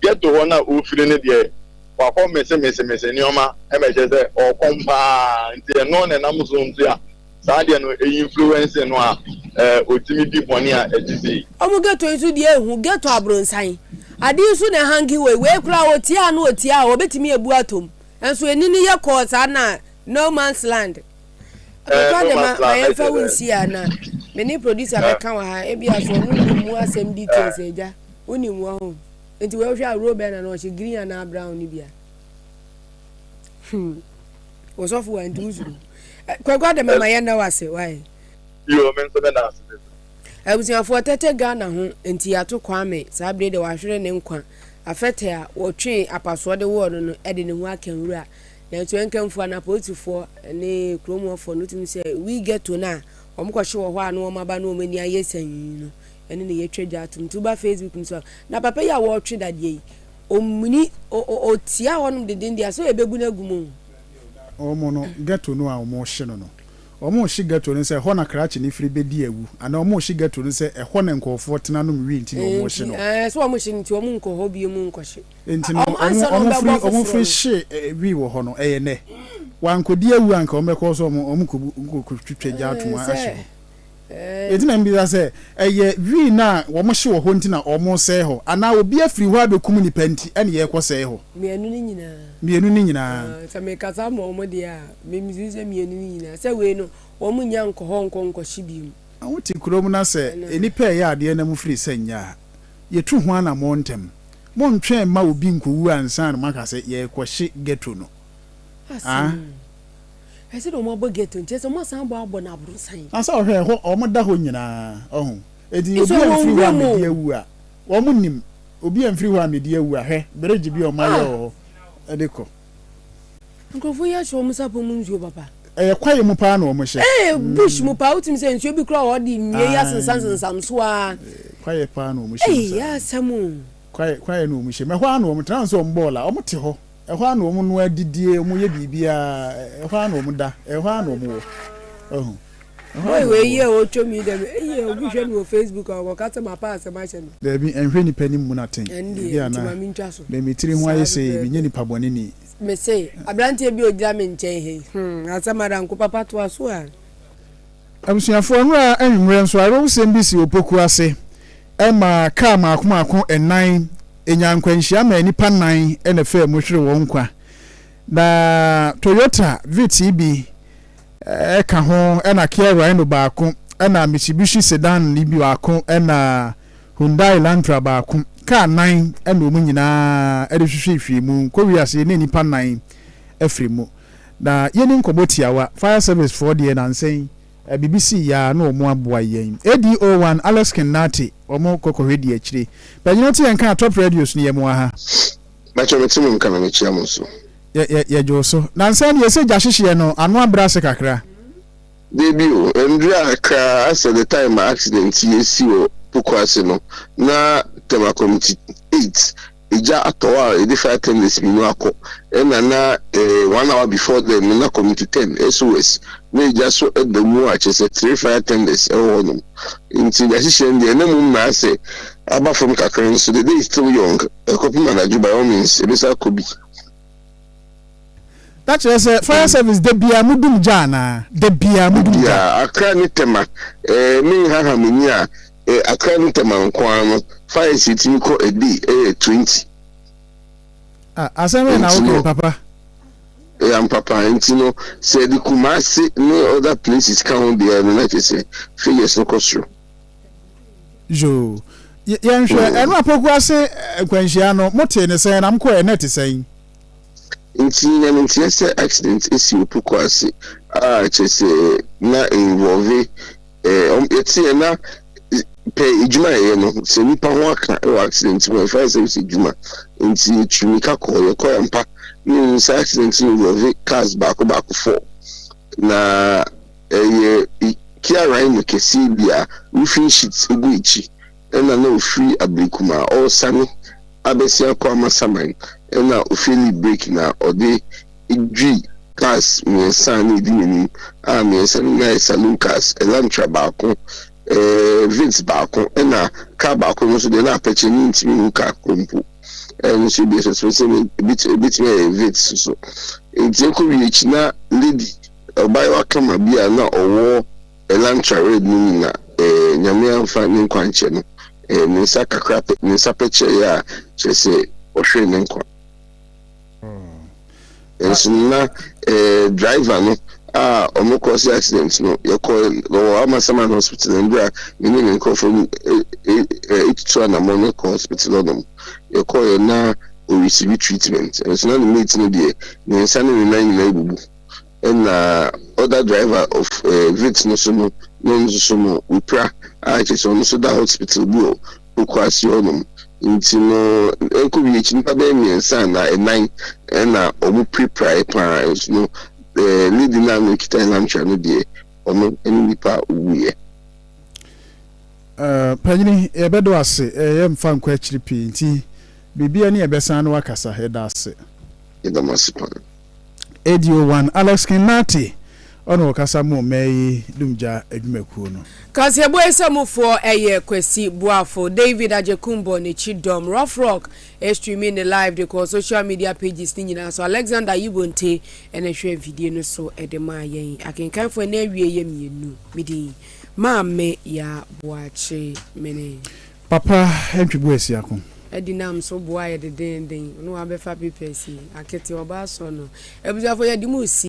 get to one ofiri ne de wa ko mese ni oma e me jese o kompa nti no ne nam so nti a saa de no influence no a otimi di boni a etisi omu geto isu de ehu geto abronsan ade isu na hangi we kura otia na otia obetimi ebu atom enso enini ye ko saa na no man's land I fa wonsi ana many producer be kan wa ha e bia so mu asem details eja oni mu ho enti we hwa Robert na no she green na brown ni bia was of one duzu kwagwa de mama ye na wase why yo men so be na ase abusiafo tete Ghana ho enti ato kwame saa bre de wahwere ne nkwa afete a wotwe apaso de wo no e de ne hu akanwura na to enkamfo na politifo ne kromofo no tumi say we get to na omkwahye wo ho a no maba no mani ayesan no ene ne yetwa atum tuba Facebook nso na papa ya wo twe dade omuni otia honum de dia so ebegu na gumu omo no get no a omo hye no omo hye get no say ho na krachi ni firi bedi awu ana omo hye get no say ho na nkofo tena no wi nti omo hye no so omo hye nti omo nkoho bi mu nkohye nti no omo firi hye wi wo ho no eye ne wankodi awu anka omo ko so omo ko twetwa atum ahye Etina mbisa se eye wi na wo mo hye wo ho ntina o mo se ho ana obi afiri ho abekum ni panti ene ye kɔ se ho mienu ni nyina sa me kasa mo mo dia me mizise mienu ni nyina se we no wo mo nya nkɔ hyibium awoti kurom na se enipa ye ade na mu firi senya ye tu ho ana mo ntem mo ntwe ma obi nkowu ansa na maka se ye kɔ hye geto no I said, "Oh, my get to just a mass and bob on a bruising." I saw her, oh, my dahona. Oh, it is a free one, dear woo. Woman, Obi and free one, dear woo, eh, Bridge be on my own. A deco. Uncle Voyage almost up on you, Papa. A quiet mupano, Michelle. Eh, Bush Mupau himself, you'll be crowded in yes and sons and some swan. Quiet pano, Michelle. Yes, some quiet, no, Michelle. My one woman transfer on bola, or motiho. A one woman where did ye be a one woman da, a one woman. Oh, why, ye or show me them, you should go Facebook or cut my pass a machine. There be and penny penny monating, and let me tell you why you say, Vinny Pabonini. Me say, a brandy be a diamond chain, as a madam Papa to us one. I'm seeing for and rents were all same busy or pokuase, Emma, Kama, Kumako, and 9. Enyankwanhia ma nipa 9 ene fa muhwere won kwa na Toyota VTB ka ho ena Kia Rhino baako ena Mitsubishi Sedan ni bi baako ena Hyundai Elantra baako ka 9 ena omu nyina edehwehwe mu kowiase ne nipa 9 afri mu na yeni nkobotiawa fire service for the na nsen BBC ya no omo aboa yen ADO1 Alex Kenati omo kokoredi akire banyoti enka top radios ni yemo ha bacho metimu nkana mechia monso ya joso na nsan ye se jahihye no anu abrase kakra debut Andrea ka as the time accident yesi o pokwase no na tema committee 8 ija atowa edify tennis minu akọ na 1 hour before them na committee 10 SOS we just so at the mu achese 3 fire tenders no inti decision dey na mu ma say aba from kakran so the day is still young a copy manager by all means ebisa kobi that is fire service de bia mudum jana de bia mudum ja akra ni tema mi ha mini a akra ni tema nkwa no fire city ko edi 20 aseme na wo papa am papa intino said the Kumasi no other places come there no like say figures no cost jo yanhwe eno apoku ase kwanhia no mote ne sen na mko ene te sen intinya ntiese accident isi opoku ase chese na involve eti na pe ijuma ye no se nipa ho aka accident mo fa se ijuma inti chumika ko ye ko yampa ni accident involve cars back 4 na Kia Rhino Kasiebo roofing sheets egu ichi ena na ofri ablikuma all sani abesia kwa masaman ena ofili break na ode idwi cars miensa ni dinini miensa na saloon cars Elantra baako Vince baako ena car baako no so de na apeche ni ntimi car kompo and she be suspecting a bit Vince so it's a courage na lady obai wa kama bia na owo Elantra red ni na nyame amfa ni nkwanche no ni saka crap ni sapeche ya chese ohwe ni nkwa na driver no omo cause accident no you call go Amasaman hospital and bra you need to from to na money hospital no you call na o receive treatment and so na the mate no dey ni nsane ni na ibubu and other driver of Vit no so no we pra just on so that hospital go kwasi onum intino enko bi chipa be mi nsa na 9 na omu prepare pa no leading na no kita Elantra no dey omu enipa uye panyini ebedo ase yemfa nkwa akiri pi nti bibia ne ebesan no wakasa heda ase edamasipa ADO1 Alex Kinati ono kasa mu meyi dumja adwumakuo no Kasiebo esamufo Kasiebo David Ajekumbo ne Chidom Rough Rock streaming the live the social media pages ni nyina so Alexander Yibonte ene hwe video no so edema yen akenkan fo na awie ye mienu midi Maame Yaa Boakye mene papa Antwi Boasiako edinam so boa ye den no abefa pepesi akete oba so no ebuja fo ye di mu si